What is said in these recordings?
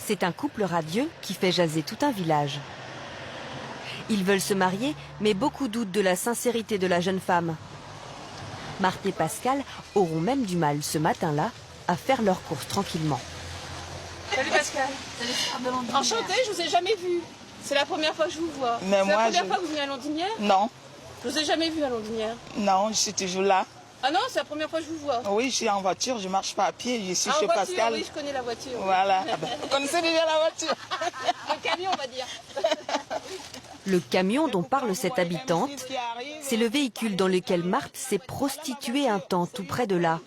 C'est un couple radieux qui fait jaser tout un village. Ils veulent se marier, mais beaucoup doutent de la sincérité de la jeune femme. Marthe et Pascal auront même du mal ce matin-là à faire leurs courses tranquillement. Salut Pascal. Enchantée, je vous ai jamais vu. C'est la première fois que je vous vois. C'est la première fois que vous venez à Londinière? Non. Je vous ai jamais vu à Londinière. Non, je suis toujours là. Ah non, c'est la première fois que je vous vois. Oui, je suis en voiture, je marche pas à pied, je suis chez voiture, Pascal. Oui, je connais la voiture. Voilà. Vous connaissez déjà la voiture? Le camion, on va dire. Le camion dont parle cette habitante, c'est le véhicule dans lequel Marthe s'est prostituée un temps tout près de là.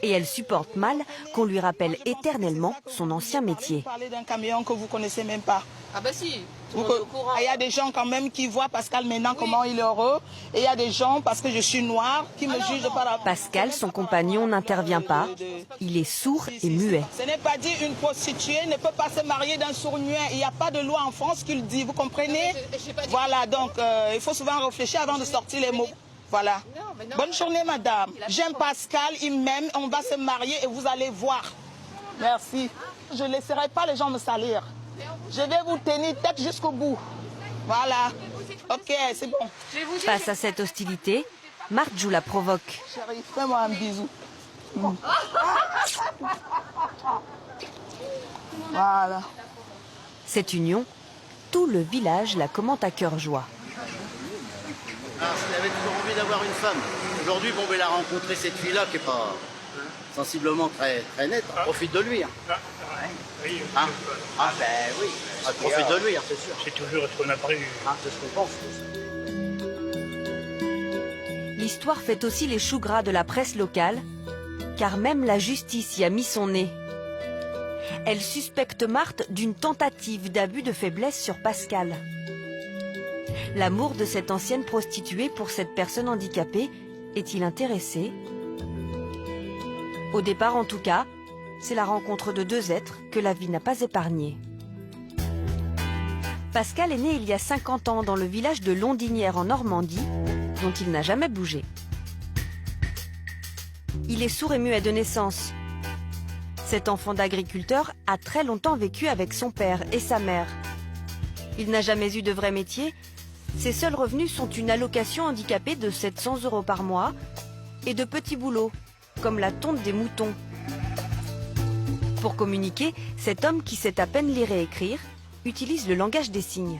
Et elle supporte mal qu'on lui rappelle éternellement son ancien métier. Vous parlez d'un camion que vous connaissez même pas. Ah bah si, tout le monde est au courant. Il y a des gens quand même qui voient Pascal maintenant comment il est heureux. Et il y a des gens, parce que je suis noire, qui me jugent par rapport. Pascal, son compagnon, n'intervient pas. Il est sourd et muet. Ce n'est pas dit une prostituée ne peut pas se marier d'un sourd-muet. Il n'y a pas de loi en France qui le dit, vous comprenez? Voilà, donc il faut souvent réfléchir avant de sortir les mots. Voilà. Bonne journée, madame. J'aime Pascal, il m'aime, on va se marier et vous allez voir. Merci. Je ne laisserai pas les gens me salir. Je vais vous tenir tête jusqu'au bout. Voilà. Ok, c'est bon. Face à cette hostilité, Marthe joue la provoque. Chérie, fais-moi un bisou. Voilà. Cette union, tout le village la commente à cœur joie. Il avait toujours envie d'avoir une femme. Aujourd'hui, bon, il a rencontré cette fille-là qui n'est pas sensiblement très nette. Profite de lui. Hein. Hein? Ah ben oui, profite de lui, hein, c'est sûr. C'est toujours ce qu'on a prévu. Hein, c'est ce qu'on pense. L'histoire fait aussi les choux gras de la presse locale, car même la justice y a mis son nez. Elle suspecte Marthe d'une tentative d'abus de faiblesse sur Pascal. L'amour de cette ancienne prostituée pour cette personne handicapée est-il intéressé? Au départ en tout cas, c'est la rencontre de deux êtres que la vie n'a pas épargnés. Pascal est né il y a 50 ans dans le village de Londinière en Normandie, dont il n'a jamais bougé. Il est sourd et muet de naissance. Cet enfant d'agriculteur a très longtemps vécu avec son père et sa mère. Il n'a jamais eu de vrai métier. Ses seuls revenus sont une allocation handicapée de 700 € par mois et de petits boulots, comme la tonte des moutons. Pour communiquer, cet homme qui sait à peine lire et écrire utilise le langage des signes.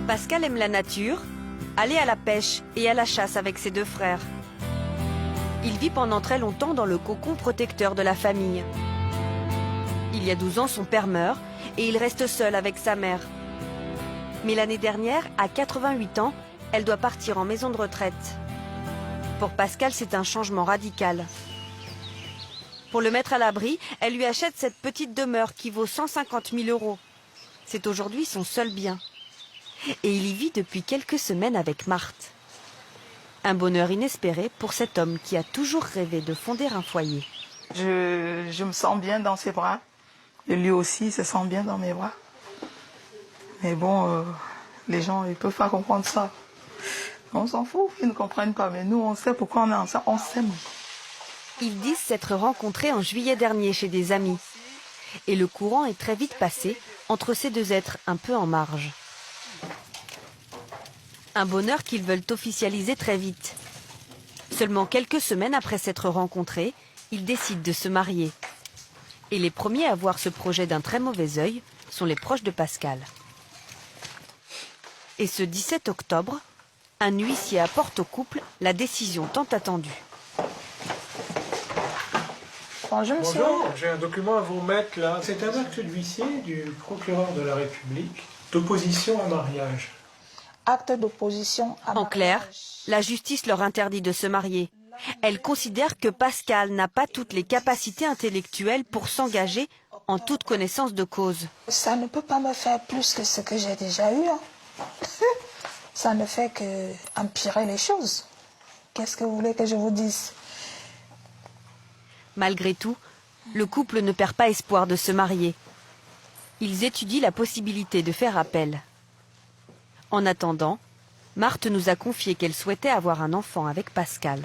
Pascal aime la nature, aller à la pêche et à la chasse avec ses deux frères. Il vit pendant très longtemps dans le cocon protecteur de la famille. Il y a 12 ans, son père meurt et il reste seul avec sa mère. Mais l'année dernière, à 88 ans, elle doit partir en maison de retraite. Pour Pascal, c'est un changement radical. Pour le mettre à l'abri, elle lui achète cette petite demeure qui vaut 150 000 €. C'est aujourd'hui son seul bien. Et il y vit depuis quelques semaines avec Marthe. Un bonheur inespéré pour cet homme qui a toujours rêvé de fonder un foyer. Je me sens bien dans ses bras. Et lui aussi se sent bien dans mes bras. Mais bon, les gens, ils ne peuvent pas comprendre ça. On s'en fout, ils ne comprennent pas. Mais nous, on sait pourquoi on est ensemble. On s'aime. Ils disent s'être rencontrés en juillet dernier chez des amis. Et le courant est très vite passé entre ces deux êtres un peu en marge. Un bonheur qu'ils veulent officialiser très vite. Seulement quelques semaines après s'être rencontrés, ils décident de se marier. Et les premiers à voir ce projet d'un très mauvais œil sont les proches de Pascal. Et ce 17 octobre, un huissier apporte au couple la décision tant attendue. Bonjour, monsieur. Bonjour, j'ai un document à vous remettre là. C'est un acte d'huissier du procureur de la République d'opposition à mariage. Acte d'opposition à En clair, la justice leur interdit de se marier. Elle considère que Pascal n'a pas toutes les capacités intellectuelles pour s'engager en toute connaissance de cause. Ça ne peut pas me faire plus que ce que j'ai déjà eu. Hein. Ça ne fait que empirer les choses. Qu'est-ce que vous voulez que je vous dise? Malgré tout, le couple ne perd pas espoir de se marier. Ils étudient la possibilité de faire appel. En attendant, Marthe nous a confié qu'elle souhaitait avoir un enfant avec Pascal.